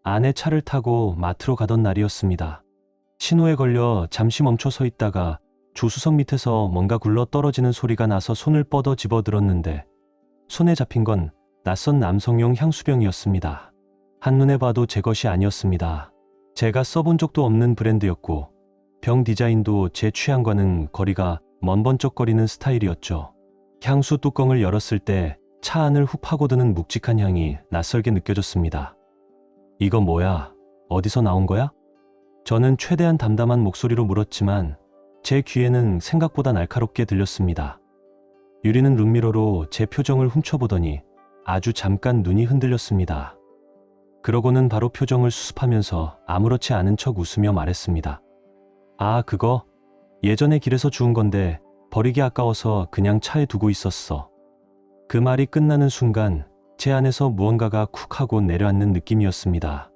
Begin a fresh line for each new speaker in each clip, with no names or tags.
아내 차를 타고 마트로 가던 날이었습니다. 신호에 걸려 잠시 멈춰 서 있다가 조수석 밑에서 뭔가 굴러 떨어지는 소리가 나서 손을 뻗어 집어들었는데 손에 잡힌 건 낯선 남성용 향수병이었습니다. 한눈에 봐도 제 것이 아니었습니다. 제가 써본 적도 없는 브랜드였고 병 디자인도 제 취향과는 거리가 먼 번쩍거리는 스타일이었죠. 향수 뚜껑을 열었을 때 차 안을 훅 파고드는 묵직한 향이 낯설게 느껴졌습니다. 이거 뭐야? 어디서 나온 거야? 저는 최대한 담담한 목소리로 물었지만 제 귀에는 생각보다 날카롭게 들렸습니다. 유리는 룸미러로 제 표정을 훔쳐보더니 아주 잠깐 눈이 흔들렸습니다. 그러고는 바로 표정을 수습하면서 아무렇지 않은 척 웃으며 말했습니다. 아, 그거? 예전에 길에서 주운 건데 버리기 아까워서 그냥 차에 두고 있었어. 그 말이 끝나는 순간 제 안에서 무언가가 쿡 하고 내려앉는 느낌이었습니다.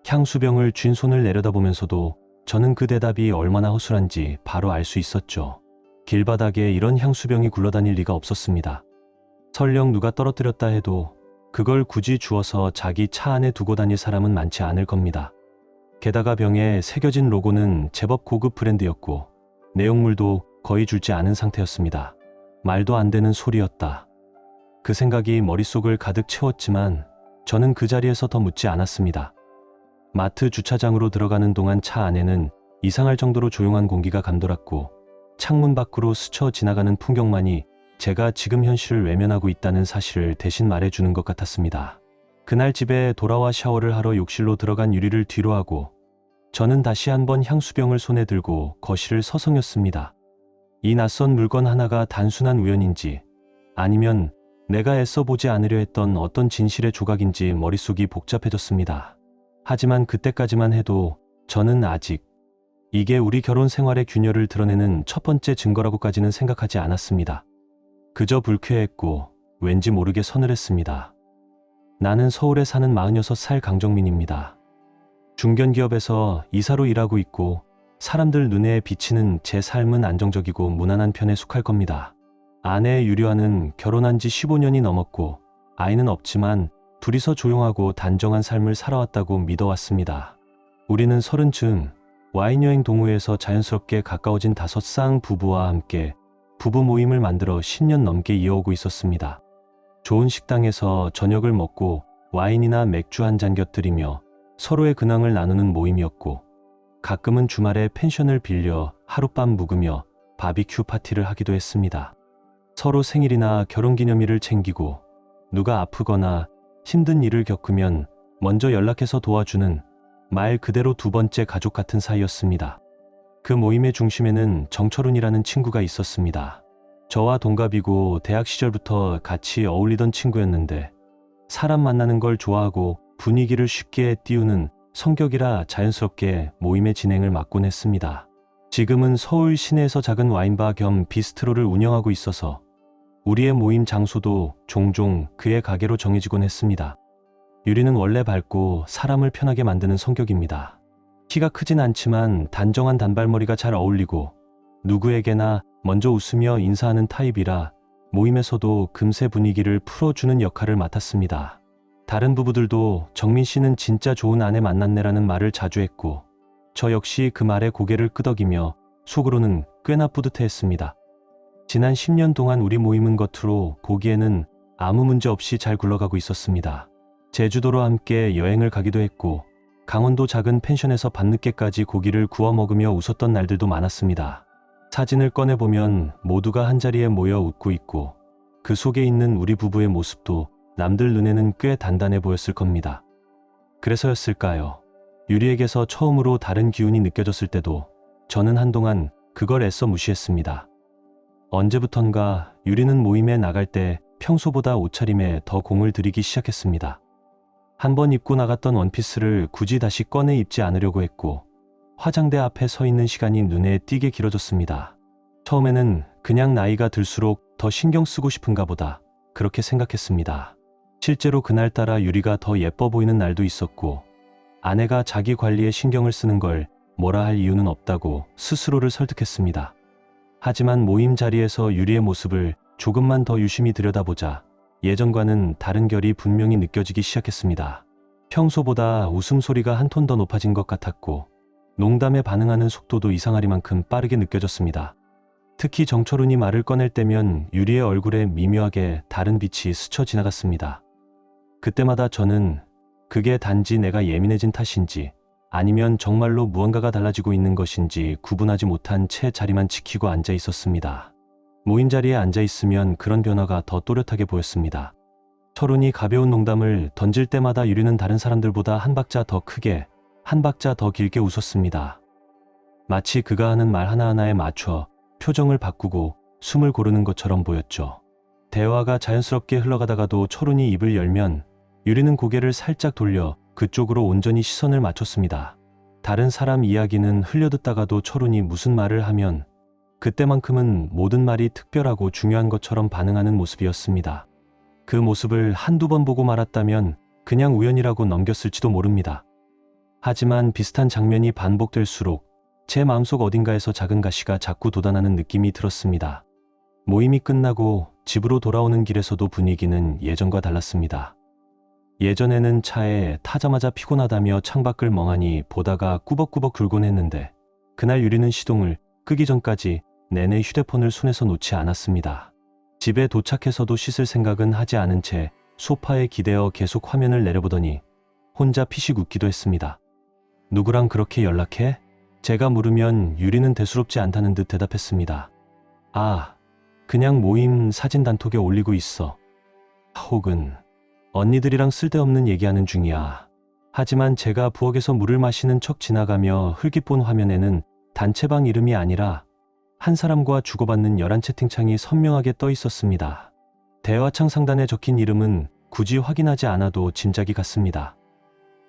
향수병을 쥔 손을 내려다보면서도 저는 그 대답이 얼마나 허술한지 바로 알 수 있었죠. 길바닥에 이런 향수병이 굴러다닐 리가 없었습니다. 설령 누가 떨어뜨렸다 해도 그걸 굳이 주워서 자기 차 안에 두고 다닐 사람은 많지 않을 겁니다. 게다가 병에 새겨진 로고는 제법 고급 브랜드였고 내용물도 거의 줄지 않은 상태였습니다. 말도 안 되는 소리였다. 그 생각이 머릿속을 가득 채웠지만 저는 그 자리에서 더 묻지 않았습니다. 마트 주차장으로 들어가는 동안 차 안에는 이상할 정도로 조용한 공기가 감돌았고 창문 밖으로 스쳐 지나가는 풍경만이 제가 지금 현실을 외면하고 있다는 사실을 대신 말해주는 것 같았습니다. 그날 집에 돌아와 샤워를 하러 욕실로 들어간 유리를 뒤로 하고 저는 다시 한번 향수병을 손에 들고 거실을 서성였습니다. 이 낯선 물건 하나가 단순한 우연인지 아니면 내가 애써 보지 않으려 했던 어떤 진실의 조각인지 머릿속이 복잡해졌습니다. 하지만 그때까지만 해도 저는 아직 이게 우리 결혼 생활의 균열을 드러내는 첫 번째 증거라고까지는 생각하지 않았습니다. 그저 불쾌했고 왠지 모르게 서늘했습니다. 나는 서울에 사는 46살 강정민입니다. 중견기업에서 이사로 일하고 있고 사람들 눈에 비치는 제 삶은 안정적이고 무난한 편에 속할 겁니다. 아내 유리와는 결혼한 지 15년이 넘었고 아이는 없지만 둘이서 조용하고 단정한 삶을 살아왔다고 믿어왔습니다. 우리는 30쯤 와인여행 동호회에서 자연스럽게 가까워진 5쌍 부부와 함께 부부 모임을 만들어 10년 넘게 이어오고 있었습니다. 좋은 식당에서 저녁을 먹고 와인이나 맥주 한 잔 곁들이며 서로의 근황을 나누는 모임이었고 가끔은 주말에 펜션을 빌려 하룻밤 묵으며 바비큐 파티를 하기도 했습니다. 서로 생일이나 결혼기념일을 챙기고 누가 아프거나 힘든 일을 겪으면 먼저 연락해서 도와주는 말 그대로 두 번째 가족 같은 사이였습니다. 그 모임의 중심에는 정철훈이라는 친구가 있었습니다. 저와 동갑이고 대학 시절부터 같이 어울리던 친구였는데 사람 만나는 걸 좋아하고 분위기를 쉽게 띄우는 성격이라 자연스럽게 모임의 진행을 맡곤 했습니다. 지금은 서울 시내에서 작은 와인바 겸 비스트로를 운영하고 있어서 우리의 모임 장소도 종종 그의 가게로 정해지곤 했습니다. 유리는 원래 밝고 사람을 편하게 만드는 성격입니다. 키가 크진 않지만 단정한 단발머리가 잘 어울리고 누구에게나 먼저 웃으며 인사하는 타입이라 모임에서도 금세 분위기를 풀어주는 역할을 맡았습니다. 다른 부부들도 정민 씨는 진짜 좋은 아내 만났네라는 말을 자주 했고 저 역시 그 말에 고개를 끄덕이며 속으로는 꽤나 뿌듯해했습니다. 지난 10년 동안 우리 모임은 겉으로 보기에는 아무 문제 없이 잘 굴러가고 있었습니다. 제주도로 함께 여행을 가기도 했고 강원도 작은 펜션에서 밤늦게까지 고기를 구워 먹으며 웃었던 날들도 많았습니다. 사진을 꺼내보면 모두가 한자리에 모여 웃고 있고 그 속에 있는 우리 부부의 모습도 남들 눈에는 꽤 단단해 보였을 겁니다. 그래서였을까요? 유리에게서 처음으로 다른 기운이 느껴졌을 때도 저는 한동안 그걸 애써 무시했습니다. 언제부턴가 유리는 모임에 나갈 때 평소보다 옷차림에 더 공을 들이기 시작했습니다. 한번 입고 나갔던 원피스를 굳이 다시 꺼내 입지 않으려고 했고 화장대 앞에 서 있는 시간이 눈에 띄게 길어졌습니다. 처음에는 그냥 나이가 들수록 더 신경 쓰고 싶은가 보다 그렇게 생각했습니다. 실제로 그날따라 유리가 더 예뻐 보이는 날도 있었고 아내가 자기 관리에 신경을 쓰는 걸 뭐라 할 이유는 없다고 스스로를 설득했습니다. 하지만 모임 자리에서 유리의 모습을 조금만 더 유심히 들여다보자 예전과는 다른 결이 분명히 느껴지기 시작했습니다. 평소보다 웃음소리가 한 톤 더 높아진 것 같았고 농담에 반응하는 속도도 이상하리만큼 빠르게 느껴졌습니다. 특히 정철훈이 말을 꺼낼 때면 유리의 얼굴에 미묘하게 다른 빛이 스쳐 지나갔습니다. 그때마다 저는 그게 단지 내가 예민해진 탓인지 아니면 정말로 무언가가 달라지고 있는 것인지 구분하지 못한 채 자리만 지키고 앉아 있었습니다. 모임 자리에 앉아 있으면 그런 변화가 더 또렷하게 보였습니다. 철훈이 가벼운 농담을 던질 때마다 유리는 다른 사람들보다 한 박자 더 크게, 한 박자 더 길게 웃었습니다. 마치 그가 하는 말 하나하나에 맞춰 표정을 바꾸고 숨을 고르는 것처럼 보였죠. 대화가 자연스럽게 흘러가다가도 철훈이 입을 열면 유리는 고개를 살짝 돌려 그쪽으로 온전히 시선을 맞췄습니다. 다른 사람 이야기는 흘려듣다가도 철훈이 무슨 말을 하면 그때만큼은 모든 말이 특별하고 중요한 것처럼 반응하는 모습이었습니다. 그 모습을 한두 번 보고 말았다면 그냥 우연이라고 넘겼을지도 모릅니다. 하지만 비슷한 장면이 반복될수록 제 마음속 어딘가에서 작은 가시가 자꾸 돋아나는 느낌이 들었습니다. 모임이 끝나고 집으로 돌아오는 길에서도 분위기는 예전과 달랐습니다. 예전에는 차에 타자마자 피곤하다며 창밖을 멍하니 보다가 꾸벅꾸벅 굴곤 했는데 그날 유리는 시동을 끄기 전까지 내내 휴대폰을 손에서 놓지 않았습니다. 집에 도착해서도 씻을 생각은 하지 않은 채 소파에 기대어 계속 화면을 내려보더니 혼자 피식 웃기도 했습니다. 누구랑 그렇게 연락해? 제가 물으면 유리는 대수롭지 않다는 듯 대답했습니다. 아, 그냥 모임 사진 단톡에 올리고 있어. 혹은 언니들이랑 쓸데없는 얘기하는 중이야. 하지만 제가 부엌에서 물을 마시는 척 지나가며 흘깃 본 화면에는 단체방 이름이 아니라 한 사람과 주고받는 11 채팅창이 선명하게 떠 있었습니다. 대화창 상단에 적힌 이름은 굳이 확인하지 않아도 짐작이 갔습니다.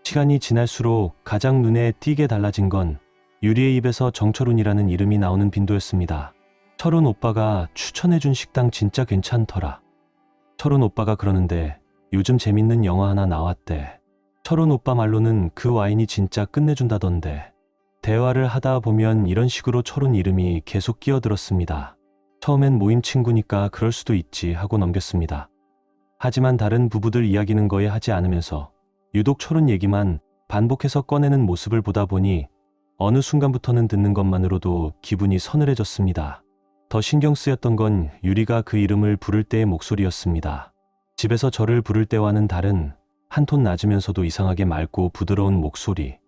시간이 지날수록 가장 눈에 띄게 달라진 건 유리의 입에서 정철훈이라는 이름이 나오는 빈도였습니다. 철훈 오빠가 추천해준 식당 진짜 괜찮더라. 철훈 오빠가 그러는데 요즘 재밌는 영화 하나 나왔대. 철훈 오빠 말로는 그 와인이 진짜 끝내준다던데. 대화를 하다 보면 이런 식으로 철훈 이름이 계속 끼어들었습니다. 처음엔 모임 친구니까 그럴 수도 있지 하고 넘겼습니다. 하지만 다른 부부들 이야기는 거의 하지 않으면서 유독 철훈 얘기만 반복해서 꺼내는 모습을 보다 보니 어느 순간부터는 듣는 것만으로도 기분이 서늘해졌습니다. 더 신경 쓰였던 건 유리가 그 이름을 부를 때의 목소리였습니다. 집에서 저를 부를 때와는 다른 한 톤 낮으면서도 이상하게 맑고 부드러운 목소리.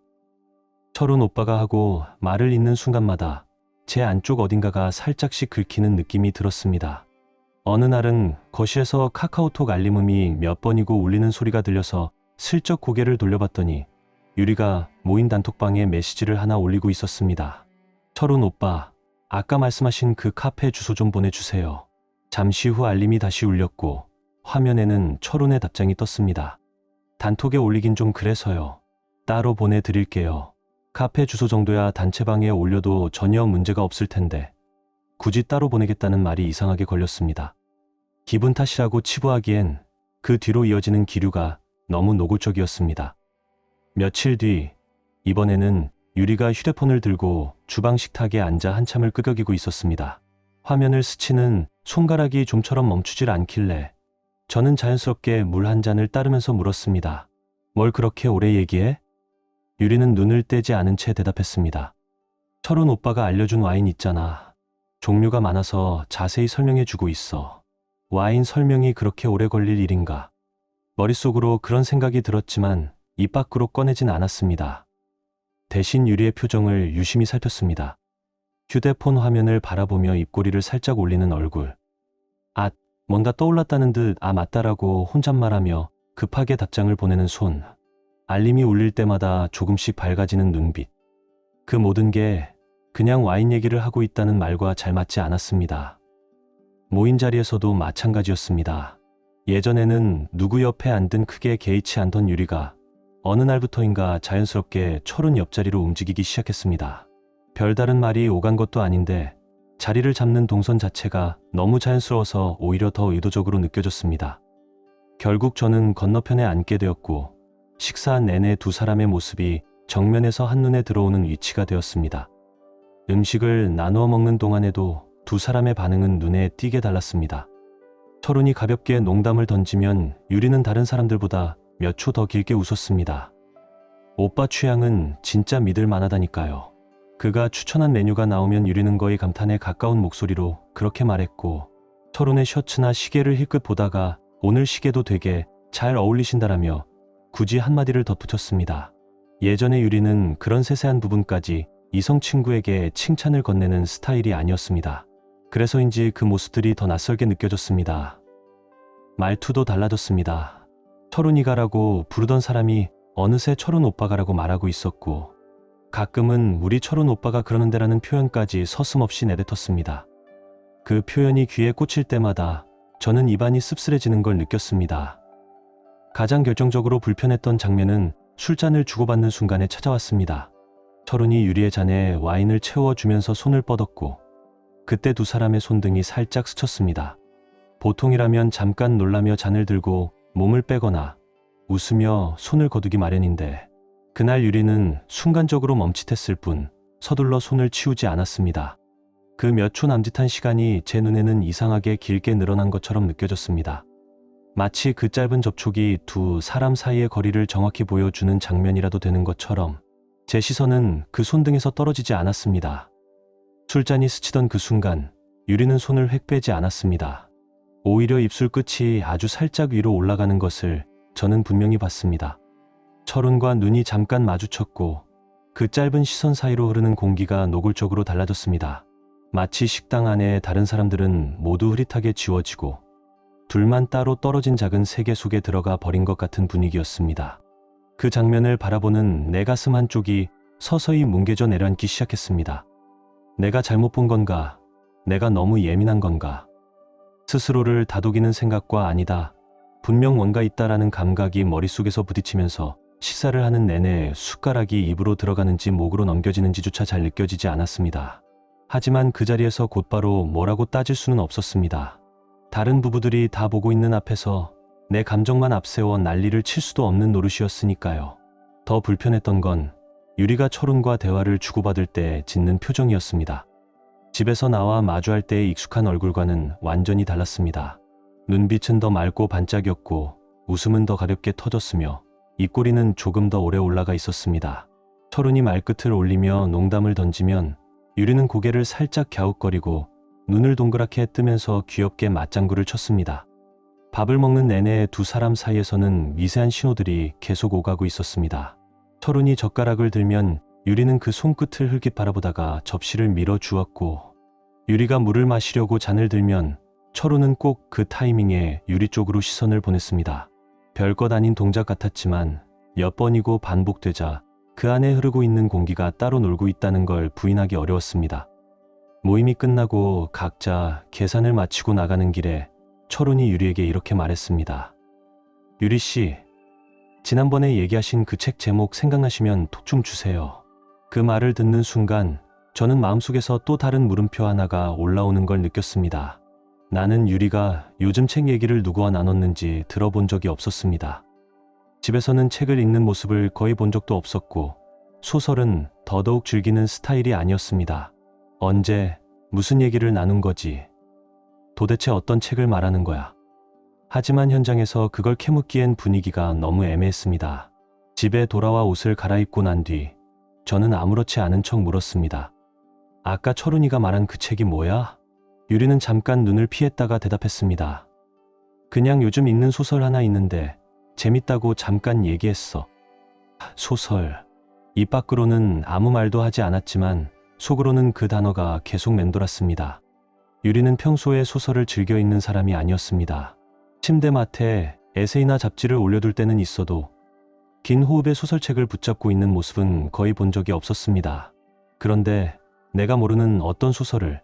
철훈 오빠가 하고 말을 잇는 순간마다 제 안쪽 어딘가가 살짝씩 긁히는 느낌이 들었습니다. 어느 날은 거실에서 카카오톡 알림음이 몇 번이고 울리는 소리가 들려서 슬쩍 고개를 돌려봤더니 유리가 모임 단톡방에 메시지를 하나 올리고 있었습니다. 철훈 오빠, 아까 말씀하신 그 카페 주소 좀 보내주세요. 잠시 후 알림이 다시 울렸고 화면에는 철훈의 답장이 떴습니다. 단톡에 올리긴 좀 그래서요. 따로 보내드릴게요. 카페 주소 정도야 단체방에 올려도 전혀 문제가 없을 텐데 굳이 따로 보내겠다는 말이 이상하게 걸렸습니다. 기분 탓이라고 치부하기엔 그 뒤로 이어지는 기류가 너무 노골적이었습니다. 며칠 뒤, 이번에는 유리가 휴대폰을 들고 주방 식탁에 앉아 한참을 끄덕이고 있었습니다. 화면을 스치는 손가락이 좀처럼 멈추질 않길래 저는 자연스럽게 물 한 잔을 따르면서 물었습니다. 뭘 그렇게 오래 얘기해? 유리는 눈을 떼지 않은 채 대답했습니다. 철훈 오빠가 알려준 와인 있잖아. 종류가 많아서 자세히 설명해주고 있어. 와인 설명이 그렇게 오래 걸릴 일인가? 머릿속으로 그런 생각이 들었지만 입 밖으로 꺼내진 않았습니다. 대신 유리의 표정을 유심히 살폈습니다. 휴대폰 화면을 바라보며 입꼬리를 살짝 올리는 얼굴. 아, 뭔가 떠올랐다는 듯 아 맞다라고 혼잣말하며 급하게 답장을 보내는 손. 알림이 울릴 때마다 조금씩 밝아지는 눈빛. 그 모든 게 그냥 와인 얘기를 하고 있다는 말과 잘 맞지 않았습니다. 모임 자리에서도 마찬가지였습니다. 예전에는 누구 옆에 앉든 크게 개의치 않던 유리가 어느 날부터인가 자연스럽게 철훈 옆자리로 움직이기 시작했습니다. 별다른 말이 오간 것도 아닌데 자리를 잡는 동선 자체가 너무 자연스러워서 오히려 더 의도적으로 느껴졌습니다. 결국 저는 건너편에 앉게 되었고 식사 내내 두 사람의 모습이 정면에서 한눈에 들어오는 위치가 되었습니다. 음식을 나누어 먹는 동안에도 두 사람의 반응은 눈에 띄게 달랐습니다. 철훈이 가볍게 농담을 던지면 유리는 다른 사람들보다 몇 초 더 길게 웃었습니다. 오빠 취향은 진짜 믿을 만하다니까요. 그가 추천한 메뉴가 나오면 유리는 거의 감탄에 가까운 목소리로 그렇게 말했고, 철훈의 셔츠나 시계를 힐끗 보다가 오늘 시계도 되게 잘 어울리신다라며 굳이 한마디를 덧붙였습니다. 예전에 유리는 그런 세세한 부분까지 이성 친구에게 칭찬을 건네는 스타일이 아니었습니다. 그래서인지 그 모습들이 더 낯설게 느껴졌습니다. 말투도 달라졌습니다. 철훈이가라고 부르던 사람이 어느새 철훈 오빠가라고 말하고 있었고, 가끔은 우리 철훈 오빠가 그러는데라는 표현까지 서슴없이 내뱉었습니다. 그 표현이 귀에 꽂힐 때마다 저는 입안이 씁쓸해지는 걸 느꼈습니다. 가장 결정적으로 불편했던 장면은 술잔을 주고받는 순간에 찾아왔습니다. 철훈이 유리의 잔에 와인을 채워주면서 손을 뻗었고, 그때 두 사람의 손등이 살짝 스쳤습니다. 보통이라면 잠깐 놀라며 잔을 들고 몸을 빼거나 웃으며 손을 거두기 마련인데, 그날 유리는 순간적으로 멈칫했을 뿐 서둘러 손을 치우지 않았습니다. 그 몇 초 남짓한 시간이 제 눈에는 이상하게 길게 늘어난 것처럼 느껴졌습니다. 마치 그 짧은 접촉이 두 사람 사이의 거리를 정확히 보여주는 장면이라도 되는 것처럼 제 시선은 그 손등에서 떨어지지 않았습니다. 술잔이 스치던 그 순간 유리는 손을 획 빼지 않았습니다. 오히려 입술 끝이 아주 살짝 위로 올라가는 것을 저는 분명히 봤습니다. 철훈과 눈이 잠깐 마주쳤고 그 짧은 시선 사이로 흐르는 공기가 노골적으로 달라졌습니다. 마치 식당 안에 다른 사람들은 모두 흐릿하게 지워지고 둘만 따로 떨어진 작은 세계 속에 들어가 버린 것 같은 분위기였습니다. 그 장면을 바라보는 내 가슴 한쪽이 서서히 뭉개져 내려앉기 시작했습니다. 내가 잘못 본 건가? 내가 너무 예민한 건가? 스스로를 다독이는 생각과 아니다, 분명 뭔가 있다라는 감각이 머릿속에서 부딪히면서 식사를 하는 내내 숟가락이 입으로 들어가는지 목으로 넘겨지는지조차 잘 느껴지지 않았습니다. 하지만 그 자리에서 곧바로 뭐라고 따질 수는 없었습니다. 다른 부부들이 다 보고 있는 앞에서 내 감정만 앞세워 난리를 칠 수도 없는 노릇이었으니까요. 더 불편했던 건 유리가 철훈과 대화를 주고받을 때 짓는 표정이었습니다. 집에서 나와 마주할 때의 익숙한 얼굴과는 완전히 달랐습니다. 눈빛은 더 맑고 반짝였고 웃음은 더 가볍게 터졌으며 입꼬리는 조금 더 오래 올라가 있었습니다. 철훈이 말끝을 올리며 농담을 던지면 유리는 고개를 살짝 갸웃거리고 눈을 동그랗게 뜨면서 귀엽게 맞장구를 쳤습니다. 밥을 먹는 내내 두 사람 사이에서는 미세한 신호들이 계속 오가고 있었습니다. 철훈이 젓가락을 들면 유리는 그 손끝을 흘깃 바라보다가 접시를 밀어 주었고, 유리가 물을 마시려고 잔을 들면 철훈은 꼭 그 타이밍에 유리 쪽으로 시선을 보냈습니다. 별것 아닌 동작 같았지만 몇 번이고 반복되자 그 안에 흐르고 있는 공기가 따로 놀고 있다는 걸 부인하기 어려웠습니다. 모임이 끝나고 각자 계산을 마치고 나가는 길에 철훈이 유리에게 이렇게 말했습니다. 유리 씨, 지난번에 얘기하신 그 책 제목 생각나시면 톡 좀 주세요. 그 말을 듣는 순간 저는 마음속에서 또 다른 물음표 하나가 올라오는 걸 느꼈습니다. 나는 유리가 요즘 책 얘기를 누구와 나눴는지 들어본 적이 없었습니다. 집에서는 책을 읽는 모습을 거의 본 적도 없었고 소설은 더더욱 즐기는 스타일이 아니었습니다. 언제 무슨 얘기를 나눈 거지? 도대체 어떤 책을 말하는 거야? 하지만 현장에서 그걸 캐묻기엔 분위기가 너무 애매했습니다. 집에 돌아와 옷을 갈아입고 난 뒤 저는 아무렇지 않은 척 물었습니다. 아까 철훈이가 말한 그 책이 뭐야? 유리는 잠깐 눈을 피했다가 대답했습니다. 그냥 요즘 읽는 소설 하나 있는데 재밌다고 잠깐 얘기했어. 소설. 입 밖으로는 아무 말도 하지 않았지만 속으로는 그 단어가 계속 맴돌았습니다. 유리는 평소에 소설을 즐겨 읽는 사람이 아니었습니다. 침대맡에 에세이나 잡지를 올려둘 때는 있어도 긴 호흡의 소설책을 붙잡고 있는 모습은 거의 본 적이 없었습니다. 그런데 내가 모르는 어떤 소설을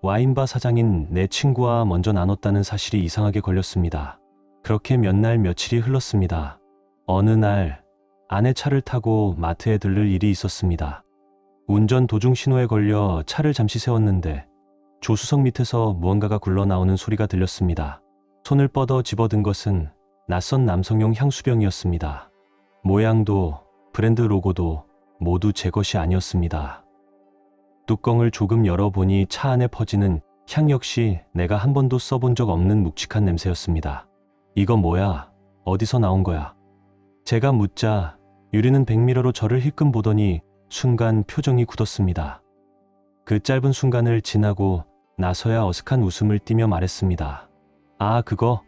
와인바 사장인 내 친구와 먼저 나눴다는 사실이 이상하게 걸렸습니다. 그렇게 몇 날 며칠이 흘렀습니다. 어느 날 아내 차를 타고 마트에 들를 일이 있었습니다. 운전 도중 신호에 걸려 차를 잠시 세웠는데 조수석 밑에서 무언가가 굴러나오는 소리가 들렸습니다. 손을 뻗어 집어든 것은 낯선 남성용 향수병이었습니다. 모양도 브랜드 로고도 모두 제 것이 아니었습니다. 뚜껑을 조금 열어보니 차 안에 퍼지는 향 역시 내가 한 번도 써본 적 없는 묵직한 냄새였습니다. 이거 뭐야? 어디서 나온 거야? 제가 묻자 유리는 백미러로 저를 힐끔 보더니 순간 표정이 굳었습니다. 그 짧은 순간을 지나고 나서야 어색한 웃음을 띠며 말했습니다. 아, 그거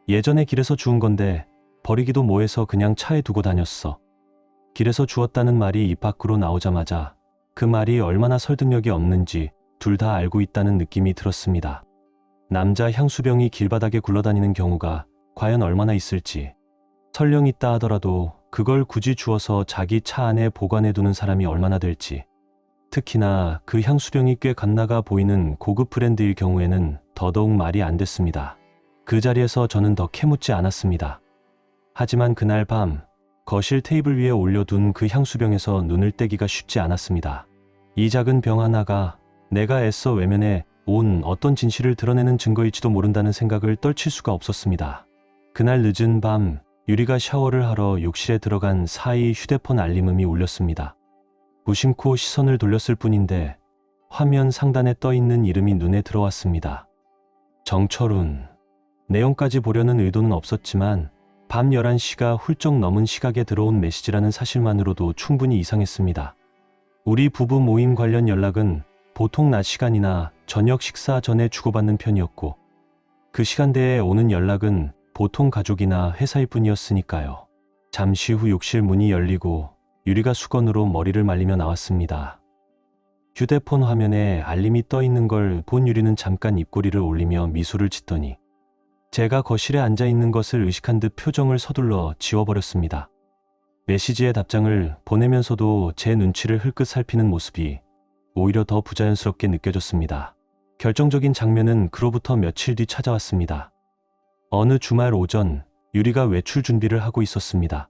예전에 길에서 주운 건데 버리기도 뭐해서 그냥 차에 두고 다녔어. 길에서 주웠다는 말이 입 밖으로 나오자마자 그 말이 얼마나 설득력이 없는지 둘 다 알고 있다는 느낌이 들었습니다. 남자 향수병이 길바닥에 굴러다니는 경우가 과연 얼마나 있을지, 설령 있다 하더라도 그걸 굳이 주워서 자기 차 안에 보관해 두는 사람이 얼마나 될지, 특히나 그 향수병이 꽤 갓나가 보이는 고급 브랜드일 경우에는 더더욱 말이 안 됐습니다. 그 자리에서 저는 더 캐묻지 않았습니다. 하지만 그날 밤 거실 테이블 위에 올려둔 그 향수병에서 눈을 떼기가 쉽지 않았습니다. 이 작은 병 하나가 내가 애써 외면해 온 어떤 진실을 드러내는 증거일지도 모른다는 생각을 떨칠 수가 없었습니다. 그날 늦은 밤 유리가 샤워를 하러 욕실에 들어간 사이 휴대폰 알림음이 울렸습니다. 무심코 시선을 돌렸을 뿐인데 화면 상단에 떠있는 이름이 눈에 들어왔습니다. 정철훈. 내용까지 보려는 의도는 없었지만 밤 11시가 훌쩍 넘은 시각에 들어온 메시지라는 사실만으로도 충분히 이상했습니다. 우리 부부 모임 관련 연락은 보통 낮 시간이나 저녁 식사 전에 주고받는 편이었고, 그 시간대에 오는 연락은 보통 가족이나 회사일 뿐이었으니까요. 잠시 후 욕실 문이 열리고 유리가 수건으로 머리를 말리며 나왔습니다. 휴대폰 화면에 알림이 떠 있는 걸 본 유리는 잠깐 입꼬리를 올리며 미소를 짓더니 제가 거실에 앉아 있는 것을 의식한 듯 표정을 서둘러 지워버렸습니다. 메시지의 답장을 보내면서도 제 눈치를 흘끗 살피는 모습이 오히려 더 부자연스럽게 느껴졌습니다. 결정적인 장면은 그로부터 며칠 뒤 찾아왔습니다. 어느 주말 오전 유리가 외출 준비를 하고 있었습니다.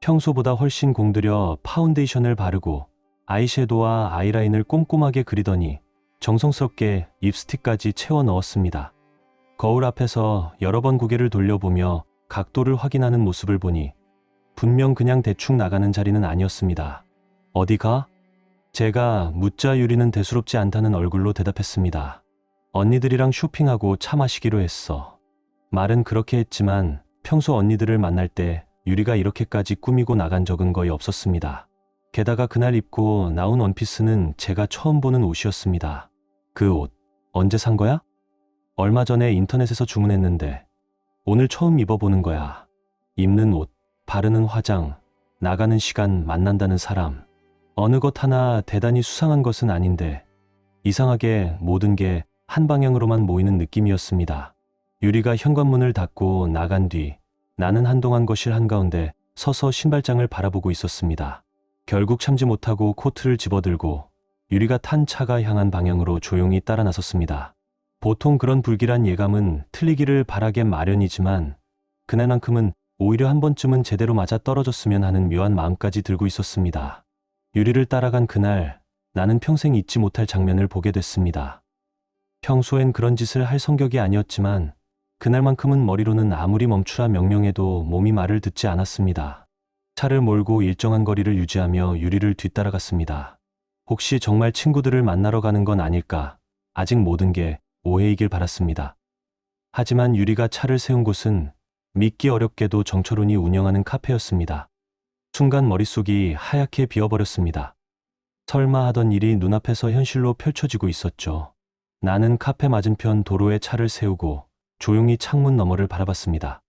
평소보다 훨씬 공들여 파운데이션을 바르고 아이섀도우와 아이라인을 꼼꼼하게 그리더니 정성스럽게 립스틱까지 채워 넣었습니다. 거울 앞에서 여러 번 고개를 돌려보며 각도를 확인하는 모습을 보니 분명 그냥 대충 나가는 자리는 아니었습니다. 어디 가? 제가 묻자 유리는 대수롭지 않다는 얼굴로 대답했습니다. 언니들이랑 쇼핑하고 차 마시기로 했어. 말은 그렇게 했지만 평소 언니들을 만날 때 유리가 이렇게까지 꾸미고 나간 적은 거의 없었습니다. 게다가 그날 입고 나온 원피스는 제가 처음 보는 옷이었습니다. 그 옷 언제 산 거야? 얼마 전에 인터넷에서 주문했는데 오늘 처음 입어보는 거야. 입는 옷, 바르는 화장, 나가는 시간, 만난다는 사람. 어느 것 하나 대단히 수상한 것은 아닌데 이상하게 모든 게 한 방향으로만 모이는 느낌이었습니다. 유리가 현관문을 닫고 나간 뒤 나는 한동안 거실 한가운데 서서 신발장을 바라보고 있었습니다. 결국 참지 못하고 코트를 집어들고 유리가 탄 차가 향한 방향으로 조용히 따라 나섰습니다. 보통 그런 불길한 예감은 틀리기를 바라게 마련이지만 그날만큼은 오히려 한 번쯤은 제대로 맞아 떨어졌으면 하는 묘한 마음까지 들고 있었습니다. 유리를 따라간 그날 나는 평생 잊지 못할 장면을 보게 됐습니다. 평소엔 그런 짓을 할 성격이 아니었지만 그날만큼은 머리로는 아무리 멈추라 명령해도 몸이 말을 듣지 않았습니다. 차를 몰고 일정한 거리를 유지하며 유리를 뒤따라갔습니다. 혹시 정말 친구들을 만나러 가는 건 아닐까? 아직 모든 게 오해이길 바랐습니다. 하지만 유리가 차를 세운 곳은 믿기 어렵게도 정철훈이 운영하는 카페였습니다. 순간 머릿속이 하얗게 비어버렸습니다. 설마 하던 일이 눈앞에서 현실로 펼쳐지고 있었죠. 나는 카페 맞은편 도로에 차를 세우고 조용히 창문 너머를 바라봤습니다.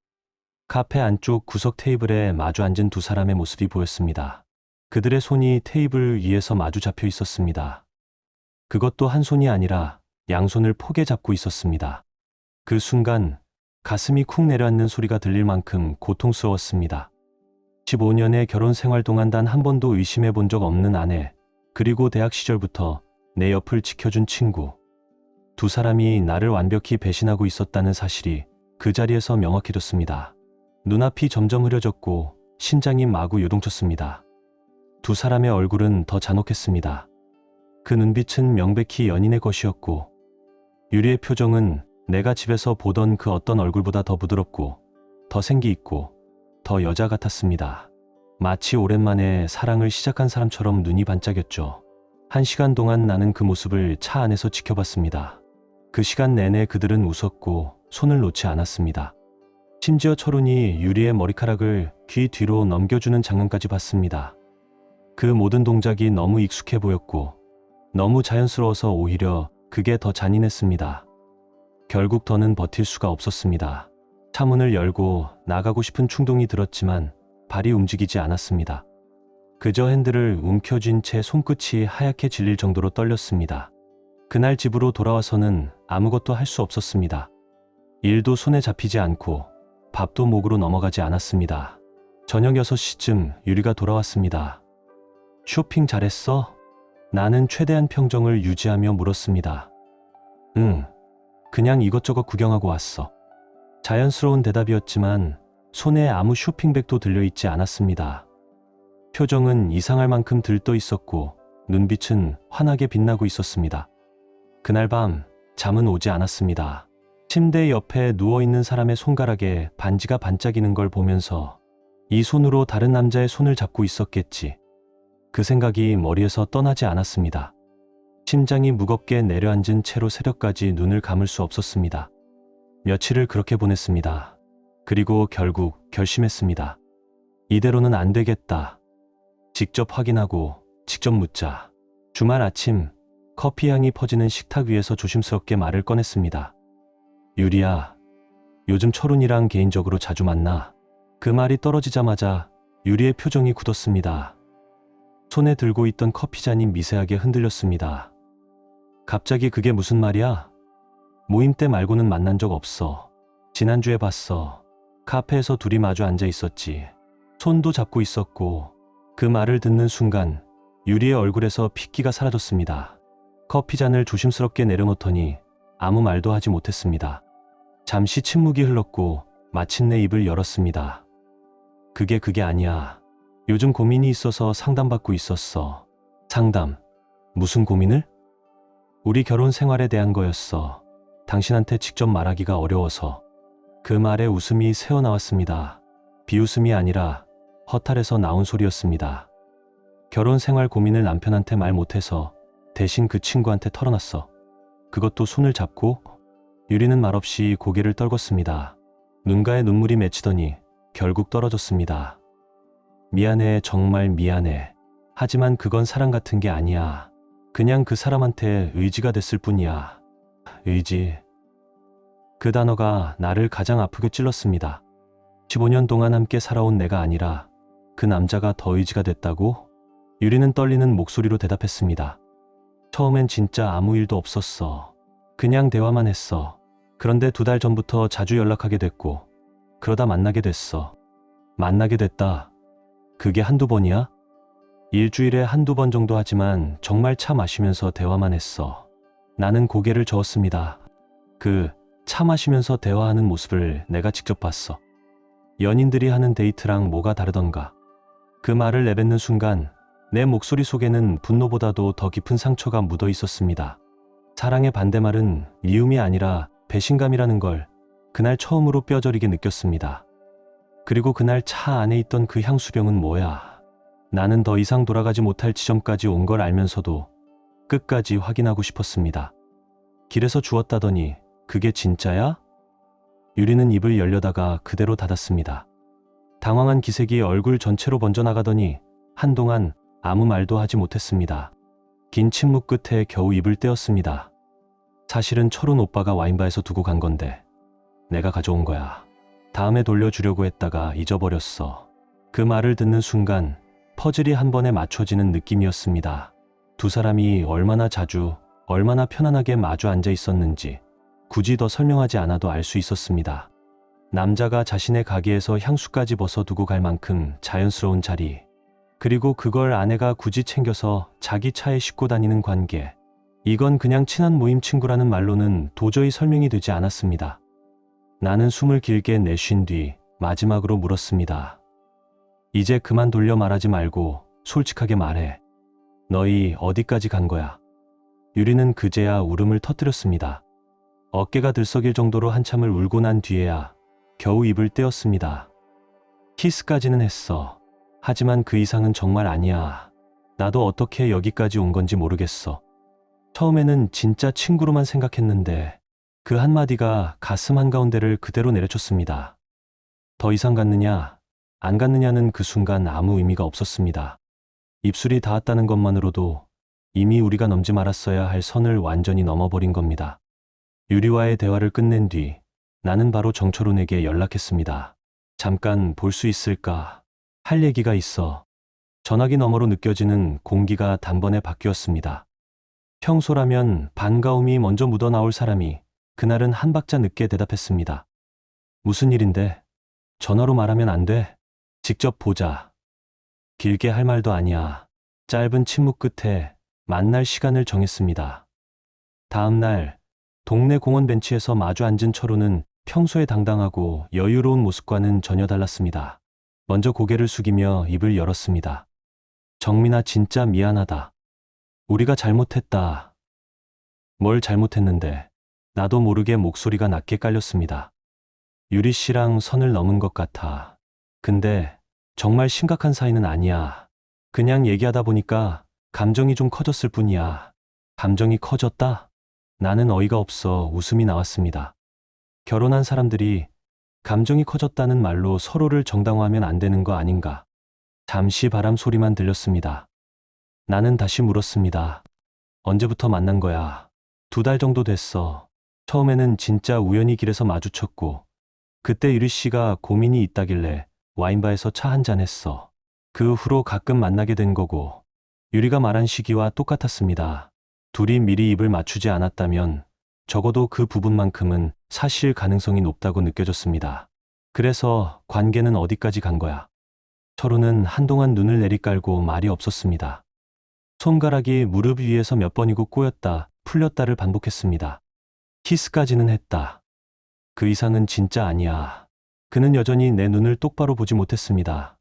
카페 안쪽 구석 테이블에 마주 앉은 두 사람의 모습이 보였습니다. 그들의 손이 테이블 위에서 마주 잡혀 있었습니다. 그것도 한 손이 아니라 양손을 포개 잡고 있었습니다. 그 순간 가슴이 쿵 내려앉는 소리가 들릴 만큼 고통스러웠습니다. 15년의 결혼 생활 동안 단 한 번도 의심해 본 적 없는 아내, 그리고 대학 시절부터 내 옆을 지켜준 친구. 두 사람이 나를 완벽히 배신하고 있었다는 사실이 그 자리에서 명확해졌습니다. 눈앞이 점점 흐려졌고 심장이 마구 요동쳤습니다. 두 사람의 얼굴은 더 잔혹했습니다. 그 눈빛은 명백히 연인의 것이었고 유리의 표정은 내가 집에서 보던 그 어떤 얼굴보다 더 부드럽고 더 생기 있고 더 여자 같았습니다. 마치 오랜만에 사랑을 시작한 사람처럼 눈이 반짝였죠. 1시간 동안 나는 그 모습을 차 안에서 지켜봤습니다. 그 시간 내내 그들은 웃었고 손을 놓지 않았습니다. 심지어 철훈이 유리의 머리카락을 귀 뒤로 넘겨주는 장면까지 봤습니다. 그 모든 동작이 너무 익숙해 보였고 너무 자연스러워서 오히려 그게 더 잔인했습니다. 결국 더는 버틸 수가 없었습니다. 차문을 열고 나가고 싶은 충동이 들었지만 발이 움직이지 않았습니다. 그저 핸들을 움켜쥔 채 손끝이 하얗게 질릴 정도로 떨렸습니다. 그날 집으로 돌아와서는 아무것도 할 수 없었습니다. 일도 손에 잡히지 않고 밥도 목으로 넘어가지 않았습니다. 저녁 6시쯤 유리가 돌아왔습니다. 쇼핑 잘했어? 나는 최대한 평정을 유지하며 물었습니다. 응, 그냥 이것저것 구경하고 왔어. 자연스러운 대답이었지만 손에 아무 쇼핑백도 들려있지 않았습니다. 표정은 이상할 만큼 들떠 있었고 눈빛은 환하게 빛나고 있었습니다. 그날 밤 잠은 오지 않았습니다. 침대 옆에 누워있는 사람의 손가락에 반지가 반짝이는 걸 보면서 이 손으로 다른 남자의 손을 잡고 있었겠지. 그 생각이 머리에서 떠나지 않았습니다. 심장이 무겁게 내려앉은 채로 새벽까지 눈을 감을 수 없었습니다. 며칠을 그렇게 보냈습니다. 그리고 결국 결심했습니다. 이대로는 안 되겠다. 직접 확인하고 직접 묻자. 주말 아침 커피 향이 퍼지는 식탁 위에서 조심스럽게 말을 꺼냈습니다. 유리야, 요즘 철훈이랑 개인적으로 자주 만나. 그 말이 떨어지자마자 유리의 표정이 굳었습니다. 손에 들고 있던 커피잔이 미세하게 흔들렸습니다. 갑자기 그게 무슨 말이야? 모임 때 말고는 만난 적 없어. 지난주에 봤어. 카페에서 둘이 마주 앉아 있었지. 손도 잡고 있었고 그 말을 듣는 순간 유리의 얼굴에서 핏기가 사라졌습니다. 커피잔을 조심스럽게 내려놓더니 아무 말도 하지 못했습니다. 잠시 침묵이 흘렀고 마침내 입을 열었습니다. 그게 아니야. 요즘 고민이 있어서 상담받고 있었어. 상담? 무슨 고민을? 우리 결혼 생활에 대한 거였어. 당신한테 직접 말하기가 어려워서. 그 말에 웃음이 새어나왔습니다. 비웃음이 아니라 허탈해서 나온 소리였습니다. 결혼 생활 고민을 남편한테 말 못해서 대신 그 친구한테 털어놨어. 그것도 손을 잡고? 유리는 말없이 고개를 떨궜습니다. 눈가에 눈물이 맺히더니 결국 떨어졌습니다. 미안해, 정말 미안해. 하지만 그건 사랑 같은 게 아니야. 그냥 그 사람한테 의지가 됐을 뿐이야. 의지. 그 단어가 나를 가장 아프게 찔렀습니다. 15년 동안 함께 살아온 내가 아니라 그 남자가 더 의지가 됐다고? 유리는 떨리는 목소리로 대답했습니다. 처음엔 진짜 아무 일도 없었어. 그냥 대화만 했어. 그런데 2달 전부터 자주 연락하게 됐고 그러다 만나게 됐어. 만나게 됐다. 그게 한두 번이야? 일주일에 한두 번 정도 하지만 정말 차 마시면서 대화만 했어. 나는 고개를 저었습니다. 그 차 마시면서 대화하는 모습을 내가 직접 봤어. 연인들이 하는 데이트랑 뭐가 다르던가. 그 말을 내뱉는 순간 내 목소리 속에는 분노보다도 더 깊은 상처가 묻어 있었습니다. 사랑의 반대말은 미움이 아니라 배신감이라는 걸 그날 처음으로 뼈저리게 느꼈습니다. 그리고 그날 차 안에 있던 그 향수병은 뭐야? 나는 더 이상 돌아가지 못할 지점까지 온 걸 알면서도 끝까지 확인하고 싶었습니다. 길에서 주웠다더니 그게 진짜야? 유리는 입을 열려다가 그대로 닫았습니다. 당황한 기색이 얼굴 전체로 번져나가더니 한동안 아무 말도 하지 못했습니다. 긴 침묵 끝에 겨우 입을 떼었습니다. 사실은 철훈 오빠가 와인바에서 두고 간 건데 내가 가져온 거야. 다음에 돌려주려고 했다가 잊어버렸어. 그 말을 듣는 순간 퍼즐이 한 번에 맞춰지는 느낌이었습니다. 두 사람이 얼마나 자주, 얼마나 편안하게 마주 앉아 있었는지 굳이 더 설명하지 않아도 알 수 있었습니다. 남자가 자신의 가게에서 향수까지 벗어두고 갈 만큼 자연스러운 자리, 그리고 그걸 아내가 굳이 챙겨서 자기 차에 싣고 다니는 관계. 이건 그냥 친한 모임 친구라는 말로는 도저히 설명이 되지 않았습니다. 나는 숨을 길게 내쉰 뒤 마지막으로 물었습니다. 이제 그만 돌려 말하지 말고 솔직하게 말해. 너희 어디까지 간 거야? 유리는 그제야 울음을 터뜨렸습니다. 어깨가 들썩일 정도로 한참을 울고 난 뒤에야 겨우 입을 떼었습니다. 키스까지는 했어. 하지만 그 이상은 정말 아니야. 나도 어떻게 여기까지 온 건지 모르겠어. 처음에는 진짜 친구로만 생각했는데 그 한마디가 가슴 한가운데를 그대로 내려쳤습니다. 더 이상 갔느냐, 안 갔느냐는 그 순간 아무 의미가 없었습니다. 입술이 닿았다는 것만으로도 이미 우리가 넘지 말았어야 할 선을 완전히 넘어버린 겁니다. 유리와의 대화를 끝낸 뒤 나는 바로 정철훈에게 연락했습니다. 잠깐 볼 수 있을까? 할 얘기가 있어. 전화기 너머로 느껴지는 공기가 단번에 바뀌었습니다. 평소라면 반가움이 먼저 묻어나올 사람이 그날은 한 박자 늦게 대답했습니다. 무슨 일인데? 전화로 말하면 안 돼? 직접 보자. 길게 할 말도 아니야. 짧은 침묵 끝에 만날 시간을 정했습니다. 다음 날 동네 공원 벤치에서 마주 앉은 철우는 평소에 당당하고 여유로운 모습과는 전혀 달랐습니다. 먼저 고개를 숙이며 입을 열었습니다. 정민아, 진짜 미안하다. 우리가 잘못했다. 뭘 잘못했는데? 나도 모르게 목소리가 낮게 깔렸습니다. 유리 씨랑 선을 넘은 것 같아. 근데 정말 심각한 사이는 아니야. 그냥 얘기하다 보니까 감정이 좀 커졌을 뿐이야. 감정이 커졌다? 나는 어이가 없어 웃음이 나왔습니다. 결혼한 사람들이 감정이 커졌다는 말로 서로를 정당화하면 안 되는 거 아닌가. 잠시 바람 소리만 들렸습니다. 나는 다시 물었습니다. 언제부터 만난 거야? 2달 정도 됐어. 처음에는 진짜 우연히 길에서 마주쳤고, 그때 유리 씨가 고민이 있다길래 와인바에서 차 한잔 했어. 그 후로 가끔 만나게 된 거고, 유리가 말한 시기와 똑같았습니다. 둘이 미리 입을 맞추지 않았다면 적어도 그 부분만큼은 사실 가능성이 높다고 느껴졌습니다. 그래서 관계는 어디까지 간 거야? 철우는 한동안 눈을 내리깔고 말이 없었습니다. 손가락이 무릎 위에서 몇 번이고 꼬였다 풀렸다를 반복했습니다. 키스까지는 했다. 그 이상은 진짜 아니야. 그는 여전히 내 눈을 똑바로 보지 못했습니다.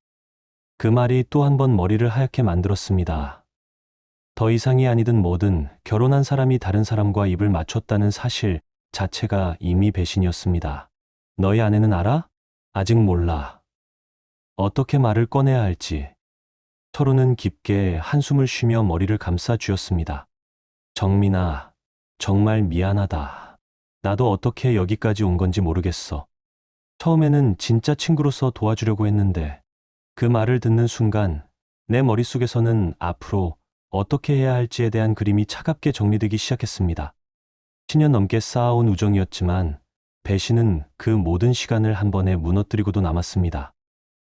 그 말이 또 한 번 머리를 하얗게 만들었습니다. 더 이상이 아니든 뭐든 결혼한 사람이 다른 사람과 입을 맞췄다는 사실 자체가 이미 배신이었습니다. 너희 아내는 알아? 아직 몰라. 어떻게 말을 꺼내야 할지. 철우는 깊게 한숨을 쉬며 머리를 감싸 쥐었습니다. 정민아, 정말 미안하다. 나도 어떻게 여기까지 온 건지 모르겠어. 처음에는 진짜 친구로서 도와주려고 했는데 그 말을 듣는 순간 내 머릿속에서는 앞으로 어떻게 해야 할지에 대한 그림이 차갑게 정리되기 시작했습니다. 10년 넘게 쌓아온 우정이었지만 배신은 그 모든 시간을 한 번에 무너뜨리고도 남았습니다.